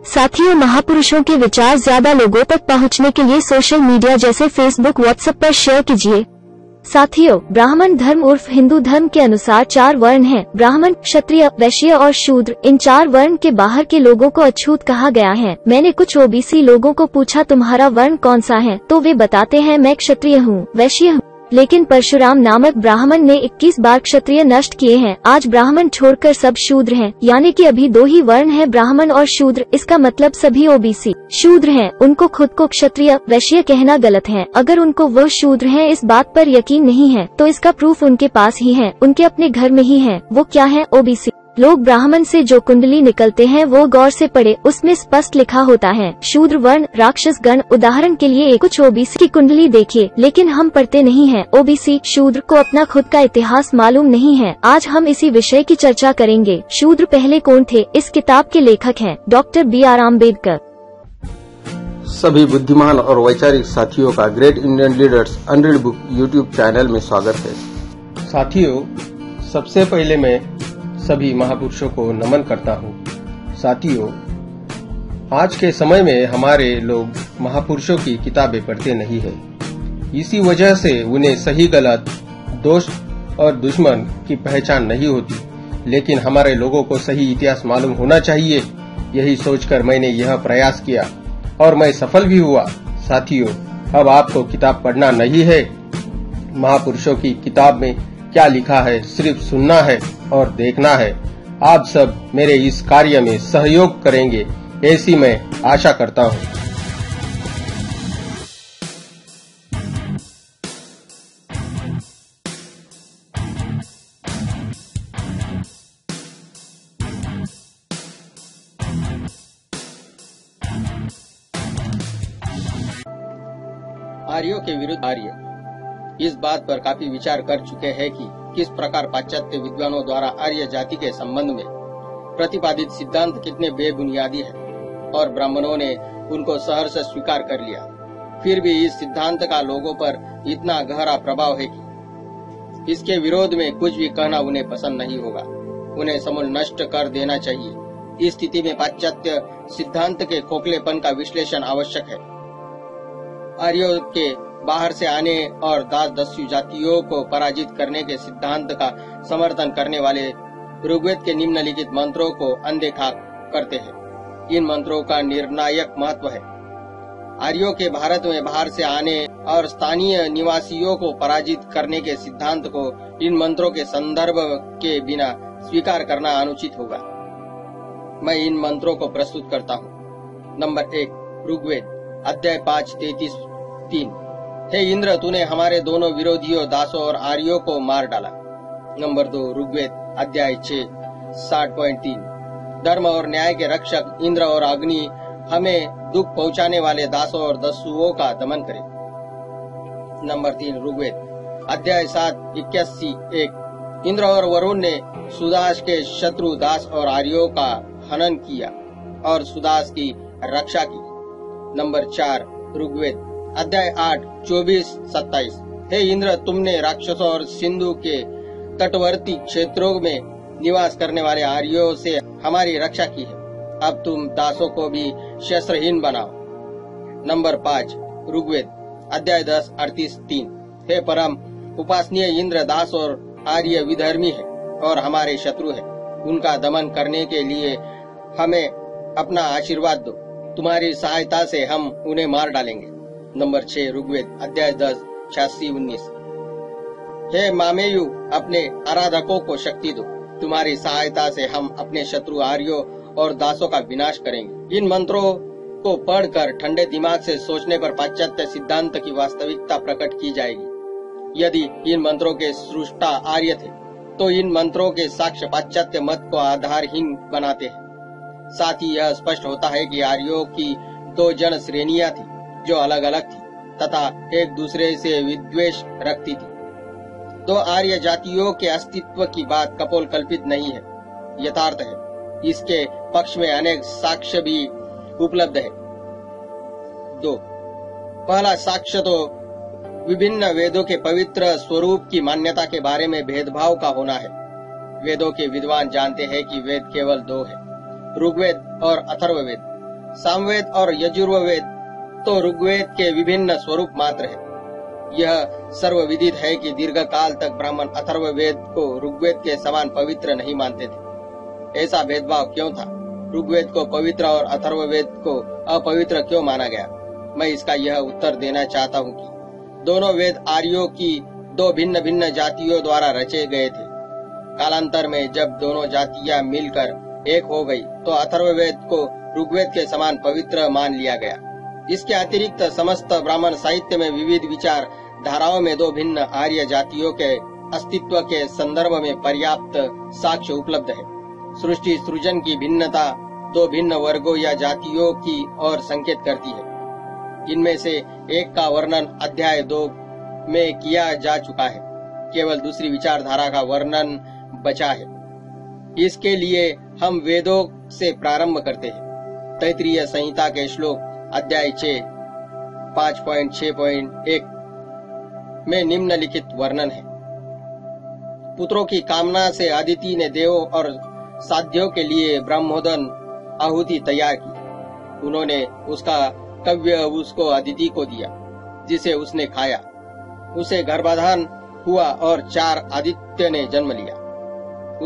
साथियों, महापुरुषों के विचार ज्यादा लोगों तक पहुंचने के लिए सोशल मीडिया जैसे फेसबुक, व्हाट्सएप पर शेयर कीजिए। साथियों, ब्राह्मण धर्म उर्फ हिंदू धर्म के अनुसार 4 वर्ण हैं। ब्राह्मण, क्षत्रिय, वैश्य और शूद्र। इन 4 वर्ण के बाहर के लोगों को अछूत कहा गया है। मैंने कुछ ओबीसी लोगों को पूछा, तुम्हारा वर्ण कौन सा है? तो वे बताते हैं, मैं क्षत्रिय हूँ, वैश्य हूँ। लेकिन परशुराम नामक ब्राह्मण ने 21 बार क्षत्रिय नष्ट किए हैं। आज ब्राह्मण छोड़कर सब शूद्र हैं, यानी कि अभी 2 ही वर्ण हैं, ब्राह्मण और शूद्र। इसका मतलब सभी ओबीसी शूद्र हैं। उनको खुद को क्षत्रिय, वैश्य कहना गलत है। अगर उनको वो शूद्र हैं इस बात पर यकीन नहीं है तो इसका प्रूफ उनके पास ही है, उनके अपने घर में ही है। वो क्या है? ओबीसी लोग। ब्राह्मण से जो कुंडली निकलते हैं वो गौर से पढ़े, उसमें स्पष्ट लिखा होता है शूद्र वर्ण, राक्षस गण। उदाहरण के लिए कुछ ओबीसी की कुंडली देखिए, लेकिन हम पढ़ते नहीं हैं। ओबीसी शूद्र को अपना खुद का इतिहास मालूम नहीं है। आज हम इसी विषय की चर्चा करेंगे। शूद्र पहले कौन थे? इस किताब के लेखक हैं डॉक्टर BR अम्बेडकर। सभी बुद्धिमान और वैचारिक साथियों का great Indian leaders unread book YouTube channel में स्वागत है। साथियों, सबसे पहले मैं सभी महापुरुषों को नमन करता हूँ। साथियों, आज के समय में हमारे लोग महापुरुषों की किताबें पढ़ते नहीं हैं। इसी वजह से उन्हें सही गलत, दोस्त और दुश्मन की पहचान नहीं होती। लेकिन हमारे लोगों को सही इतिहास मालूम होना चाहिए। यही सोचकर मैंने यह प्रयास किया और मैं सफल भी हुआ। साथियों, अब आपको किताब पढ़ना नहीं है, महापुरुषों की किताब में क्या लिखा है सिर्फ सुनना है और देखना है। आप सब मेरे इस कार्य में सहयोग करेंगे, ऐसी मैं आशा करता हूँ। आर्यों के विरुद्ध आर्य इस बात पर काफी विचार कर चुके हैं कि किस प्रकार पाश्चात्य विद्वानों द्वारा आर्य जाति के संबंध में प्रतिपादित सिद्धांत कितने बेबुनियादी है और ब्राह्मणों ने उनको सहर्ष स्वीकार कर लिया। फिर भी इस सिद्धांत का लोगों पर इतना गहरा प्रभाव है कि इसके विरोध में कुछ भी कहना उन्हें पसंद नहीं होगा। उन्हें समूल नष्ट कर देना चाहिए। इस स्थिति में पाश्चात्य सिद्धांत के खोखलेपन का विश्लेषण आवश्यक है। आर्यों के बाहर से आने और दास दस्यु जातियों को पराजित करने के सिद्धांत का समर्थन करने वाले ऋग्वेद के निम्नलिखित मंत्रों को अनदेखा करते हैं। इन मंत्रों का निर्णायक महत्व है। आर्यों के भारत में बाहर से आने और स्थानीय निवासियों को पराजित करने के सिद्धांत को इन मंत्रों के संदर्भ के बिना स्वीकार करना अनुचित होगा। मैं इन मंत्रों को प्रस्तुत करता हूँ। नंबर 1, ऋग्वेद अध्याय 5:33-3। हे इंद्र, तूने हमारे दोनों विरोधियों दासों और आर्यों को मार डाला। नंबर 2, ऋग्वेद अध्याय 6:60.3। धर्म और न्याय के रक्षक इंद्र और अग्नि हमें दुख पहुंचाने वाले दासों और दस्युओं का दमन करे। नंबर 3, ऋग्वेद अध्याय 7:81-1। इंद्र और वरुण ने सुदास के शत्रु दास और आर्यों का हनन किया और सुदास की रक्षा की। नंबर 4, ऋग्वेद अध्याय 8:24-27। हे इंद्र, तुमने राक्षसों और सिंधु के तटवर्ती क्षेत्रों में निवास करने वाले आर्यों से हमारी रक्षा की है। अब तुम दासों को भी शस्त्रहीन बनाओ। नंबर 5, ऋग्वेद अध्याय 10:38-3। हे परम उपासनीय इंद्र, दास और आर्य विधर्मी है और हमारे शत्रु है। उनका दमन करने के लिए हमें अपना आशीर्वाद दो। तुम्हारी सहायता से हम उन्हें मार डालेंगे। नंबर 6, ऋग्वेद अध्याय 10:86-19। हे मामेयु, अपने आराधकों को शक्ति दो। तुम्हारी सहायता से हम अपने शत्रु आर्यों और दासों का विनाश करेंगे। इन मंत्रों को पढ़कर ठंडे दिमाग से सोचने पर पाश्चात्य सिद्धांत की वास्तविकता प्रकट की जाएगी। यदि इन मंत्रों के सृष्टा आर्य थे तो इन मंत्रों के साक्ष्य पाश्चात्य मत को आधारहीन बनाते हैं। साथ ही यह स्पष्ट होता है कि आर्यों की 2 जन श्रेणियां थी जो अलग अलग थी तथा एक दूसरे से विद्वेष रखती थी। 2 आर्य जातियों के अस्तित्व की बात कपोल कल्पित नहीं है, यथार्थ है। इसके पक्ष में अनेक साक्ष्य भी उपलब्ध है। 2, पहला साक्ष्य तो विभिन्न वेदों के पवित्र स्वरूप की मान्यता के बारे में भेदभाव का होना है। वेदों के विद्वान जानते हैं कि वेद केवल 2 है, ऋग्वेद और अथर्ववेद। सामवेद और यजुर्वेद तो ऋग्वेद के विभिन्न स्वरूप मात्र है। यह सर्वविदित है कि दीर्घ काल तक ब्राह्मण अथर्ववेद को ऋग्वेद के समान पवित्र नहीं मानते थे। ऐसा भेदभाव क्यों था? ऋग्वेद को पवित्र और अथर्ववेद को अपवित्र क्यों माना गया? मैं इसका यह उत्तर देना चाहता हूँ कि दोनों वेद आर्यों की दो भिन्न भिन्न जातियों द्वारा रचे गए थे। कालांतर में जब दोनों जातियां मिलकर एक हो गई तो अथर्ववेद को ऋग्वेद के समान पवित्र मान लिया गया। इसके अतिरिक्त समस्त ब्राह्मण साहित्य में विविध विचार धाराओं में दो भिन्न आर्य जातियों के अस्तित्व के संदर्भ में पर्याप्त साक्ष्य उपलब्ध है। सृष्टि सृजन की भिन्नता दो भिन्न वर्गों या जातियों की ओर संकेत करती है। इनमें से एक का वर्णन अध्याय 2 में किया जा चुका है, केवल दूसरी विचारधारा का वर्णन बचा है। इसके लिए हम वेदों से प्रारंभ करते हैं। तैत्तिरीय संहिता के श्लोक अध्याय 6 5.6.1 में निम्नलिखित वर्णन है। पुत्रों की कामना से अदिति ने देवों और साध्यों के लिए ब्रह्मोदन आहुति तैयार की। उन्होंने उसका कव्य उसको अदिति को दिया, जिसे उसने खाया। उसे गर्भाधान हुआ और 4 आदित्य ने जन्म लिया।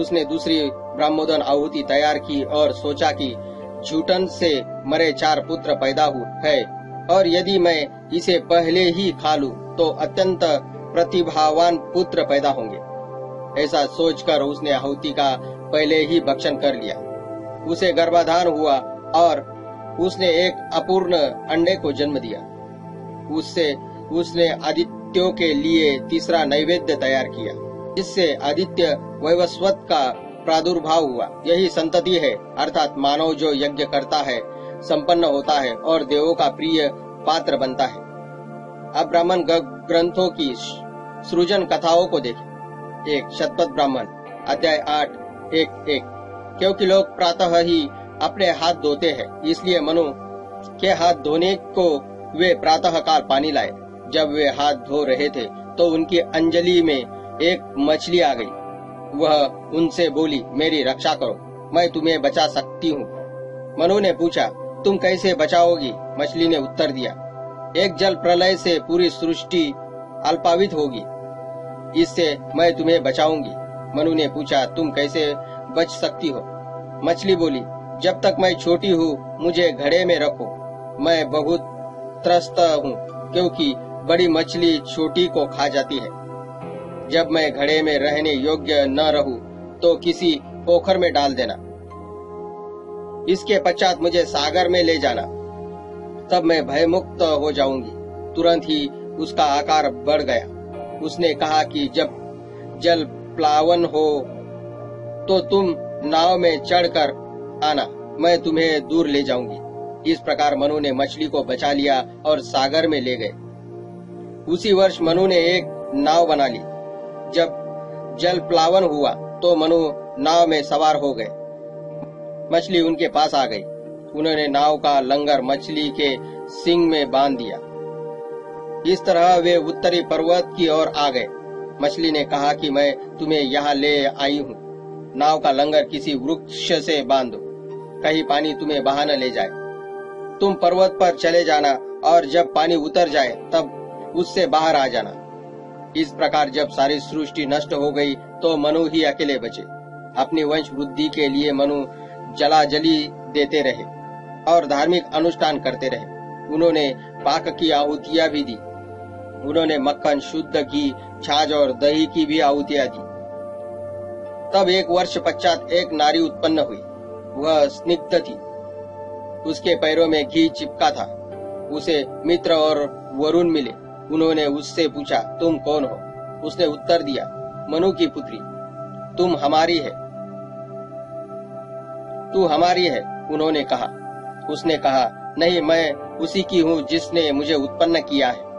उसने दूसरी ब्रह्मोदन आहुति तैयार की और सोचा कि झूठन से मरे 4 पुत्र पैदा हुए है और यदि मैं इसे पहले ही खा लूं तो अत्यंत प्रतिभावान पुत्र पैदा होंगे। ऐसा सोचकर उसने आहुति का पहले ही भक्षण कर लिया। उसे गर्भाधान हुआ और उसने एक अपूर्ण अंडे को जन्म दिया। उससे उसने आदित्यों के लिए तीसरा नैवेद्य तैयार किया, जिससे आदित्य वैवस्वत का प्रादुर्भाव हुआ। यही संतति है, अर्थात मानव जो यज्ञ करता है, संपन्न होता है और देवों का प्रिय पात्र बनता है। अब ब्राह्मण ग्रंथों की सृजन कथाओं को देखें। 1 शतपथ ब्राह्मण अध्याय 8:1-1। क्योंकि लोग प्रातः ही अपने हाथ धोते हैं, इसलिए मनु के हाथ धोने को वे प्रातः काल पानी लाए। जब वे हाथ धो रहे थे तो उनकी अंजलि में एक मछली आ गई। वह उनसे बोली, मेरी रक्षा करो, मैं तुम्हें बचा सकती हूँ। मनु ने पूछा, तुम कैसे बचाओगी? मछली ने उत्तर दिया, एक जल प्रलय से पूरी सृष्टि अल्पावित होगी, इससे मैं तुम्हें बचाऊंगी। मनु ने पूछा, तुम कैसे बच सकती हो? मछली बोली, जब तक मैं छोटी हूँ मुझे घड़े में रखो, मैं बहुत त्रस्त हूँ क्योंकि बड़ी मछली छोटी को खा जाती है। जब मैं घड़े में रहने योग्य न रहूं तो किसी पोखर में डाल देना। इसके पश्चात मुझे सागर में ले जाना, तब मैं भयमुक्त हो जाऊंगी। तुरंत ही उसका आकार बढ़ गया। उसने कहा कि जब जल प्लावन हो तो तुम नाव में चढ़कर आना, मैं तुम्हें दूर ले जाऊंगी। इस प्रकार मनु ने मछली को बचा लिया और सागर में ले गए। उसी वर्ष मनु ने एक नाव बना ली। जब जल प्लावन हुआ तो मनु नाव में सवार हो गए। मछली उनके पास आ गई। उन्होंने नाव का लंगर मछली के सींग में बांध दिया। इस तरह वे उत्तरी पर्वत की ओर आ गए। मछली ने कहा कि मैं तुम्हें यहाँ ले आई हूँ, नाव का लंगर किसी वृक्ष से बांधो, कहीं पानी तुम्हें बहा न ले जाए। तुम पर्वत पर चले जाना और जब पानी उतर जाए तब उससे बाहर आ जाना। इस प्रकार जब सारी सृष्टि नष्ट हो गई तो मनु ही अकेले बचे। अपनी वंश वृद्धि के लिए मनु जलाजली देते रहे और धार्मिक अनुष्ठान करते रहे। उन्होंने पाक की आहुतियां भी दी। उन्होंने मक्खन, शुद्ध घी, छाछ और दही की भी आहुतियां दी। तब 1 वर्ष पश्चात एक नारी उत्पन्न हुई। वह स्निग्ध थी, उसके पैरों में घी चिपका था। उसे मित्र और वरुण मिले। उन्होंने उससे पूछा, तुम कौन हो? उसने उत्तर दिया, मनु की पुत्री, तू हमारी है। उन्होंने कहा। उसने कहा, नहीं, मैं उसी की हूँ जिसने मुझे उत्पन्न किया है।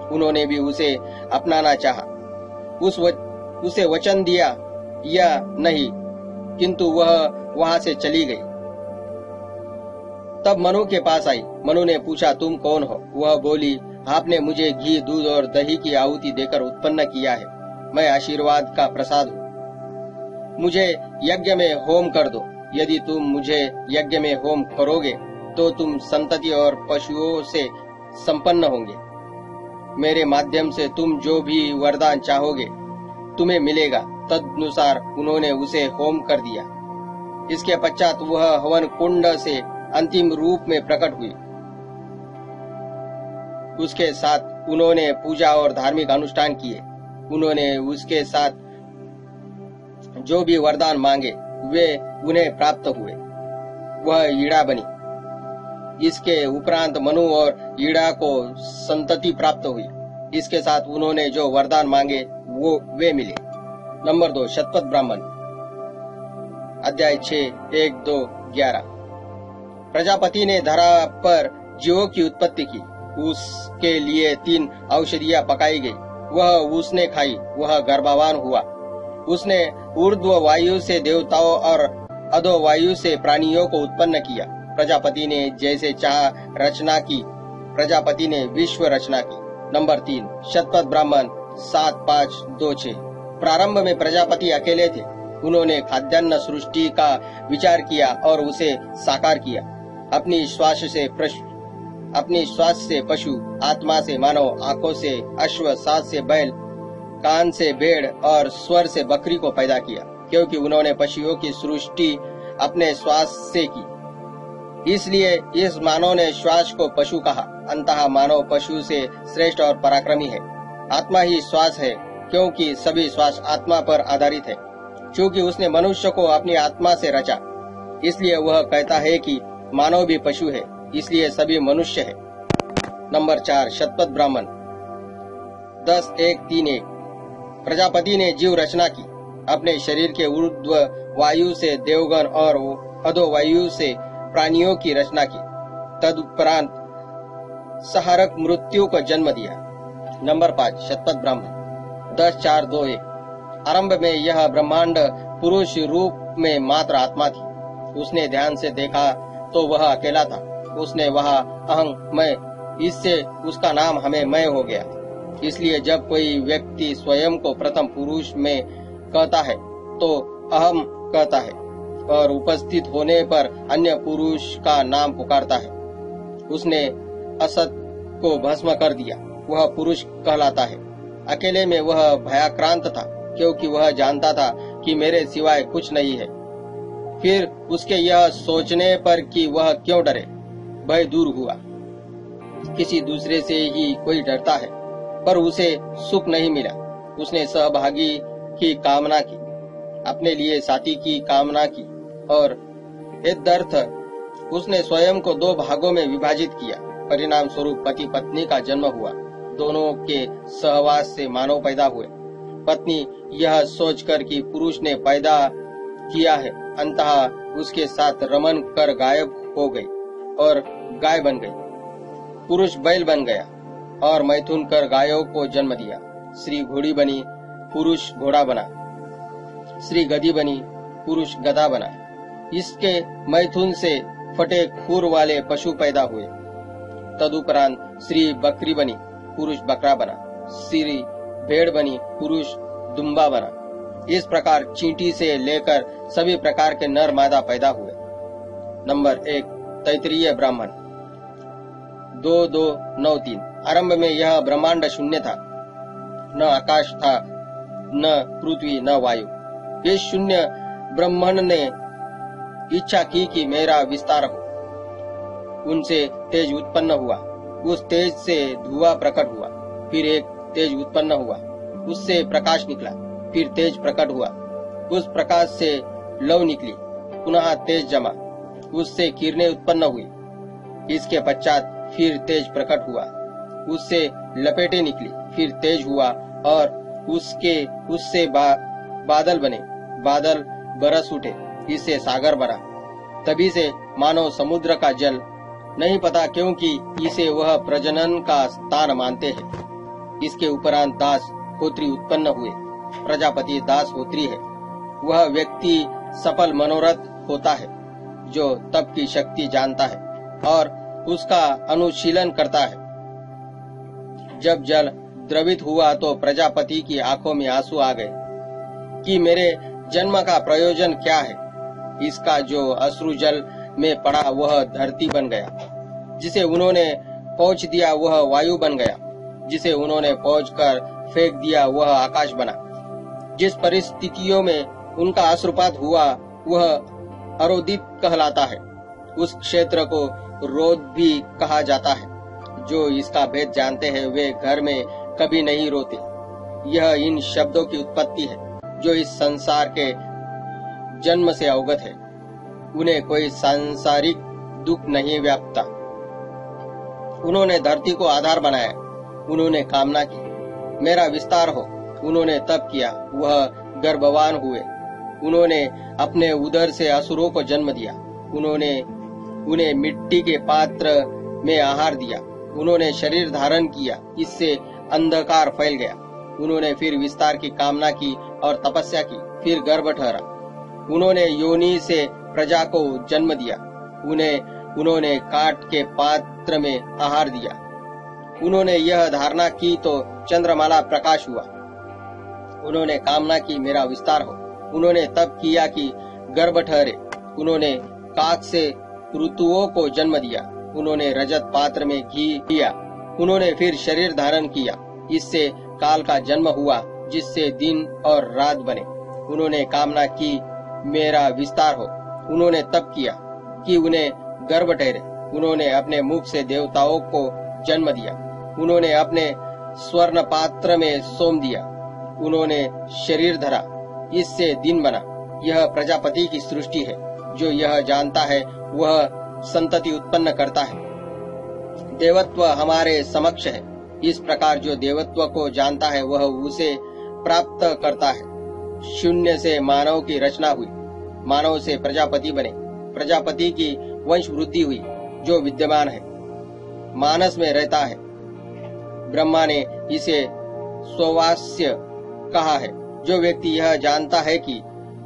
उन्होंने भी उसे अपनाना चाहा। उसे वचन दिया या नहीं, किंतु वह वहां से चली गई। तब मनु के पास आई। मनु ने पूछा, तुम कौन हो? वह बोली, आपने मुझे घी, दूध और दही की आहुति देकर उत्पन्न किया है। मैं आशीर्वाद का प्रसाद हूँ। मुझे यज्ञ में होम कर दो। यदि तुम मुझे यज्ञ में होम करोगे तो तुम संतति और पशुओं से संपन्न होंगे। मेरे माध्यम से तुम जो भी वरदान चाहोगे तुम्हें मिलेगा। तदनुसार उन्होंने उसे होम कर दिया। इसके पश्चात वह हवन कुंड से अंतिम रूप में प्रकट हुई। उसके साथ उन्होंने पूजा और धार्मिक अनुष्ठान किए। उन्होंने उसके साथ जो भी वरदान मांगे वे उन्हें प्राप्त हुए। वह ईड़ा बनी। इसके उपरांत मनु और ईड़ा को संतति प्राप्त हुई। इसके साथ उन्होंने जो वरदान मांगे वो वे मिले। नंबर 2, शतपथ ब्राह्मण, अध्याय 6, 1, 2, 11। प्रजापति ने धरा पर जीवों की उत्पत्ति की। उसके लिए 3 औषधियां पकाई गई। वह उसने खाई। वह गर्भवान हुआ। उसने ऊर्ध्व वायु से देवताओं और अधो वायु से प्राणियों को उत्पन्न किया। प्रजापति ने जैसे चाह रचना की। प्रजापति ने विश्व रचना की। नंबर 3, शतपथ ब्राह्मण, 7, 5, 2, 6। प्रारंभ में प्रजापति अकेले थे। उन्होंने खाद्यान्न सृष्टि का विचार किया और उसे साकार किया। अपनी श्वास से पशु, आत्मा से मानव, आंखों से अश्व, सांस से बैल, कान से भेड़ और स्वर से बकरी को पैदा किया, क्योंकि उन्होंने पशुओं की सृष्टि अपने श्वास से की। इसलिए इस मानव ने श्वास को पशु कहा। अंततः मानव पशु से श्रेष्ठ और पराक्रमी है। आत्मा ही श्वास है, क्योंकि सभी श्वास आत्मा पर आधारित है। क्योंकि उसने मनुष्य को अपनी आत्मा से रचा, इसलिए वह कहता है कि मानव भी पशु है, इसलिए सभी मनुष्य है। नंबर 4, शतपथ ब्राह्मण, 10, 1, 3, 1। प्रजापति ने जीव रचना की। अपने शरीर के ऊर्ध्व वायु से देवगण और अधो वायु से प्राणियों की रचना की। तदुपरांत सहारक मृत्यु को जन्म दिया। नंबर 5, शतपथ ब्राह्मण, 10, 4, 2, 1। आरंभ में यह ब्रह्मांड पुरुष रूप में मात्र आत्मा थी। उसने ध्यान से देखा तो वह अकेला था। उसने वहा अहं मैं, इससे उसका नाम हमें मैं हो गया। इसलिए जब कोई व्यक्ति स्वयं को प्रथम पुरुष में कहता है तो अहम कहता है, और उपस्थित होने पर अन्य पुरुष का नाम पुकारता है। उसने असत को भस्म कर दिया, वह पुरुष कहलाता है। अकेले में वह भयाक्रांत था, क्योंकि वह जानता था कि मेरे सिवाय कुछ नहीं है। फिर उसके यह सोचने पर कि वह क्यों डरे, भय दूर हुआ। किसी दूसरे से ही कोई डरता है, पर उसे सुख नहीं मिला। उसने सहभागी की कामना की, अपने लिए साथी की कामना की, और यदर्थ उसने स्वयं को 2 भागों में विभाजित किया। परिणाम स्वरूप पति पत्नी का जन्म हुआ। दोनों के सहवास से मानव पैदा हुए। पत्नी यह सोचकर कि पुरुष ने पैदा किया है, अंततः उसके साथ रमन कर गायब हो गई और गाय बन गई। पुरुष बैल बन गया और मैथुन कर गायों को जन्म दिया। स्त्री घोड़ी बनी, पुरुष घोड़ा बना। स्त्री गधी बनी, पुरुष गधा बना। इसके मैथुन से फटे खूर वाले पशु पैदा हुए। तदुपरांत स्त्री बकरी बनी, पुरुष बकरा बना। स्त्री भेड़ बनी, पुरुष दुम्बा बना। इस प्रकार चींटी से लेकर सभी प्रकार के नर मादा पैदा हुए। नंबर 1, तैत्तिरीय ब्राह्मण, 2, 2, 9, 3। आरंभ में यह ब्रह्मांड शून्य था। न आकाश था, न पृथ्वी, न वायु। इस शून्य ब्रह्मण ने इच्छा की कि मेरा विस्तार हो। उनसे तेज उत्पन्न हुआ। उस तेज से धुआं प्रकट हुआ। फिर एक तेज उत्पन्न हुआ। उससे प्रकाश निकला। फिर तेज प्रकट हुआ। उस प्रकाश से लौ निकली। पुनः तेज जमा। उससे किरणें उत्पन्न हुई। इसके पश्चात फिर तेज प्रकट हुआ। उससे लपेटें निकली। फिर तेज हुआ और उससे बादल बने। बादल बरस उठे। इससे सागर बना। तभी से मानव समुद्र का जल, नहीं पता क्योंकि इसे वह प्रजनन का स्थान मानते हैं। इसके उपरांत दास होत्री उत्पन्न हुए। प्रजापति दास होत्री है। वह व्यक्ति सफल मनोरथ होता है जो तप की शक्ति जानता है और उसका अनुशीलन करता है। जब जल द्रवित हुआ तो प्रजापति की आंखों में आंसू आ गए कि मेरे जन्म का प्रयोजन क्या है। इसका जो अश्रु जल में पड़ा वह धरती बन गया, जिसे उन्होंने पहुंच दिया वह वायु बन गया, जिसे उन्होंने पहुंच कर फेंक दिया वह आकाश बना। जिस परिस्थितियों में उनका अश्रुपात हुआ वह अरोदित कहलाता है। उस क्षेत्र को रोद भी कहा जाता है। जो इसका भेद जानते हैं वे घर में कभी नहीं रोते। यह इन शब्दों की उत्पत्ति है जो इस संसार के जन्म से अवगत है। उन्हें कोई सांसारिक दुख नहीं व्यापता। उन्होंने धरती को आधार बनाया, उन्होंने कामना की मेरा विस्तार हो। उन्होंने तप किया, वह गर्भवान हुए। उन्होंने अपने उदर से असुरों को जन्म दिया। उन्होंने उन्हें मिट्टी के पात्र में आहार दिया। उन्होंने शरीर धारण किया, इससे अंधकार फैल गया। उन्होंने फिर विस्तार की कामना की और तपस्या की, फिर गर्भ ठहरा। उन्होंने योनि से प्रजा को जन्म दिया। उन्होंने काट के पात्र में आहार दिया। उन्होंने यह धारणा की तो चंद्रमाला प्रकाश हुआ। उन्होंने कामना की मेरा विस्तार हो। उन्होंने तप किया कि गर्भ ठहरे। उन्होंने काक से ऋतुओं को जन्म दिया। उन्होंने रजत पात्र में घी पिया। उन्होंने फिर शरीर धारण किया, इससे काल का जन्म हुआ, जिससे दिन और रात बने। उन्होंने कामना की मेरा विस्तार हो। उन्होंने तप किया कि उन्हें गर्भ ठहरे। उन्होंने अपने मुख से देवताओं को जन्म दिया। उन्होंने अपने स्वर्ण पात्र में सोम दिया। उन्होंने शरीर धरा, इससे दिन बना। यह प्रजापति की सृष्टि है। जो यह जानता है वह संतति उत्पन्न करता है। देवत्व हमारे समक्ष है। इस प्रकार जो देवत्व को जानता है वह उसे प्राप्त करता है। शून्य से मानव की रचना हुई, मानव से प्रजापति बने। प्रजापति की वंश वृद्धि हुई जो विद्यमान है, मानस में रहता है। ब्रह्मा ने इसे स्ववास्य कहा है। जो व्यक्ति यह जानता है कि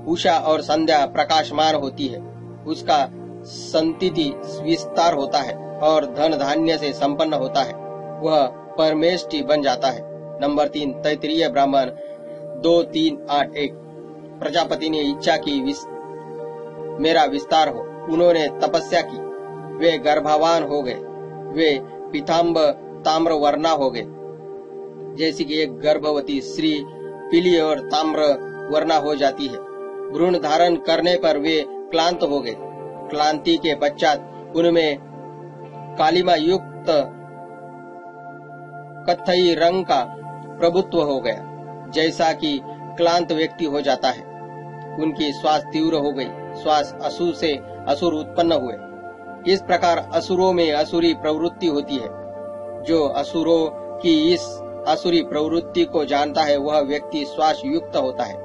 उषा और संध्या प्रकाशमान होती है, उसका संतति विस्तार होता है और धन धान्य से संपन्न होता है, वह परमेष्टि बन जाता है। नंबर 3 तैत्तिरीय ब्राह्मण 2-3-8-1। प्रजापति ने इच्छा की मेरा विस्तार हो। उन्होंने तपस्या की, वे गर्भवान हो गए। वे पीताम्ब ताम्र वर्णा हो गए, जैसे कि एक गर्भवती स्त्री पीली और ताम्र वर्णा हो जाती है। भ्रूण धारण करने पर वे क्लांत हो गए। क्लांति के पश्चात उनमें कालिमा युक्त कत्थई रंग का प्रभुत्व हो गया, जैसा कि क्लांत व्यक्ति हो जाता है। उनकी श्वास तीव्र हो गई। श्वास असुर से असुर उत्पन्न हुए। इस प्रकार असुरों में असुरी प्रवृत्ति होती है। जो असुरों की इस असुरी प्रवृत्ति को जानता है वह व्यक्ति श्वास युक्त होता है।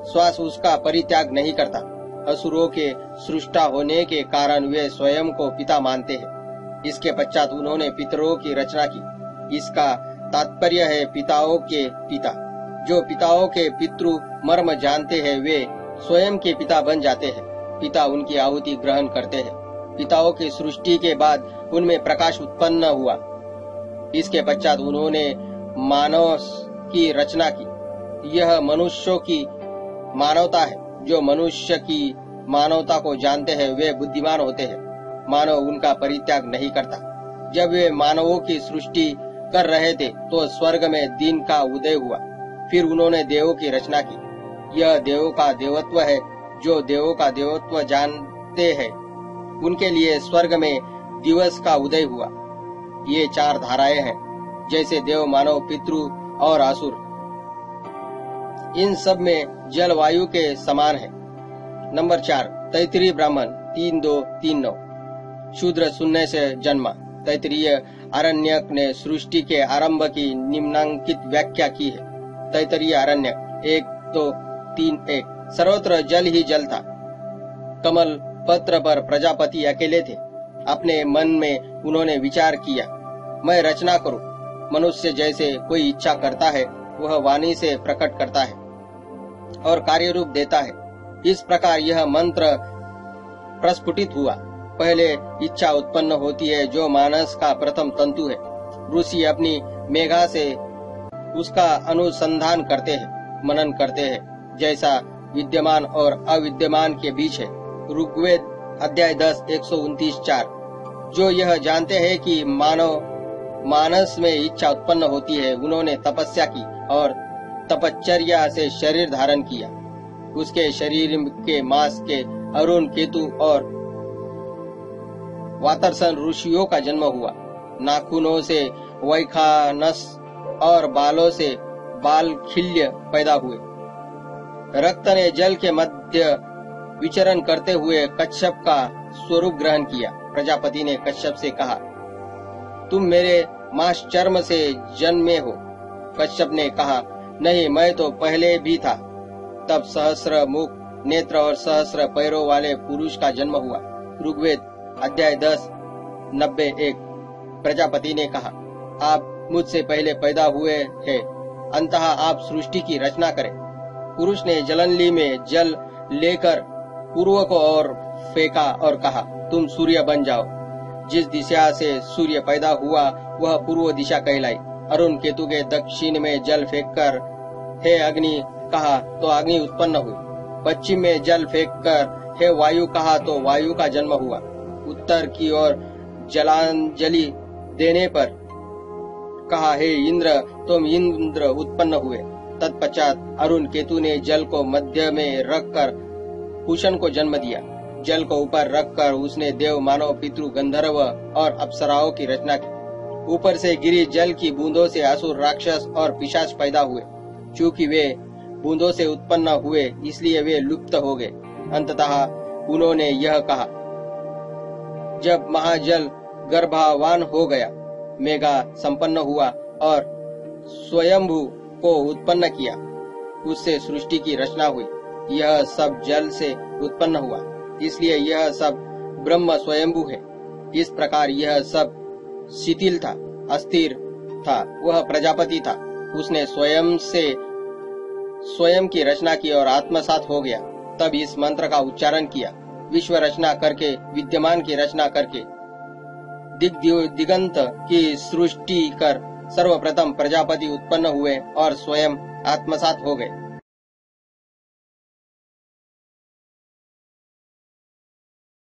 श्वास उसका परित्याग नहीं करता। असुरों के सृष्टा होने के कारण वे स्वयं को पिता मानते हैं। इसके पश्चात उन्होंने पितरों की रचना की। इसका तात्पर्य है पिताओं के पिता। जो पिताओं के पितृ मर्म जानते हैं वे स्वयं के पिता बन जाते हैं। पिता उनकी आहुति ग्रहण करते हैं। पिताओं की सृष्टि के बाद उनमें प्रकाश उत्पन्न हुआ। इसके पश्चात उन्होंने मानव की रचना की। यह मनुष्यों की मानवता है। जो मनुष्य की मानवता को जानते हैं वे बुद्धिमान होते हैं। मानव उनका परित्याग नहीं करता। जब वे मानवों की सृष्टि कर रहे थे तो स्वर्ग में दिन का उदय हुआ। फिर उन्होंने देवों की रचना की। यह देवों का देवत्व है। जो देवों का देवत्व जानते हैं उनके लिए स्वर्ग में दिवस का उदय हुआ। ये 4 धाराएं हैं, जैसे देव, मानव, पितृ और असुर। इन सब में जलवायु के समान है। नंबर 4 तैत्तिरीय ब्राह्मण 3-2-3-9। शूद्र शून्य से जन्मा। तैत्तिरीय आरण्यक ने सृष्टि के आरंभ की निम्नांकित व्याख्या की है। तैत्तिरीय आरण्यक 1-2-3-1। सर्वत्र जल ही जल था। कमल पत्र पर प्रजापति अकेले थे। अपने मन में उन्होंने विचार किया, मैं रचना करूं। मनुष्य जैसे कोई इच्छा करता है वह वाणी से प्रकट करता है और कार्य रूप देता है। इस प्रकार यह मंत्र प्रस्फुटित हुआ। पहले इच्छा उत्पन्न होती है जो मानस का प्रथम तंतु है। ऋषि अपनी मेघा से उसका अनुसंधान करते हैं, मनन करते हैं, जैसा विद्यमान और अविद्यमान के बीच है। ऋग्वेद अध्याय 10 129-4। जो यह जानते हैं कि मानव मानस में इच्छा उत्पन्न होती है, उन्होंने तपस्या की और तपश्चर्या से शरीर धारण किया। उसके शरीर के मांस के अरुण, केतु और वातरसन ऋषियों का जन्म हुआ। नाखूनों से वैखानस और बालों से बालखिल्य पैदा हुए। रक्त ने जल के मध्य विचरण करते हुए कश्यप का स्वरूप ग्रहण किया। प्रजापति ने कश्यप से कहा, तुम मेरे मांस चर्म से जन्मे हो। कश्यप ने कहा, नहीं, मैं तो पहले भी था। तब सहस्र मुख, नेत्र और सहस्र पैरों वाले पुरुष का जन्म हुआ। ऋग्वेद अध्याय 10 90-1। प्रजापति ने कहा, आप मुझसे पहले पैदा हुए हैं, अंततः आप सृष्टि की रचना करें। पुरुष ने जलनली में जल लेकर पूर्व को और फेंका और कहा, तुम सूर्य बन जाओ। जिस दिशा से सूर्य पैदा हुआ वह पूर्व दिशा कहलाई। अरुण केतु के दक्षिण में जल फेंककर हे अग्नि कहा तो अग्नि उत्पन्न हुई। पश्चिम में जल फेंककर हे वायु कहा तो वायु का जन्म हुआ। उत्तर की ओर जलांजलि देने पर कहा, हे इंद्र, तुम इंद्र उत्पन्न हुए। तत्पश्चात अरुण केतु ने जल को मध्य में रखकर कुशन को जन्म दिया। जल को ऊपर रखकर उसने देव, मानव, पितृ, गंधर्व और अप्सराओं की रचना की। ऊपर से गिरी जल की बूंदों से असुर, राक्षस और पिशाच पैदा हुए। चूंकि वे बूंदों से उत्पन्न हुए इसलिए वे लुप्त हो गए। अंततः उन्होंने यह कहा, जब महाजल गर्भावान हो गया, मेघा संपन्न हुआ और स्वयंभू को उत्पन्न किया, उससे सृष्टि की रचना हुई। यह सब जल से उत्पन्न हुआ, इसलिए यह सब ब्रह्म स्वयंभू है। इस प्रकार यह सब शिथिल था, अस्थिर था। वह प्रजापति था, उसने स्वयं की रचना की और आत्मसात हो गया। तब इस मंत्र का उच्चारण किया, विश्व रचना करके, विद्यमान की रचना करके, दिगंत की सृष्टि कर सर्वप्रथम प्रजापति उत्पन्न हुए और स्वयं आत्मसात हो गए।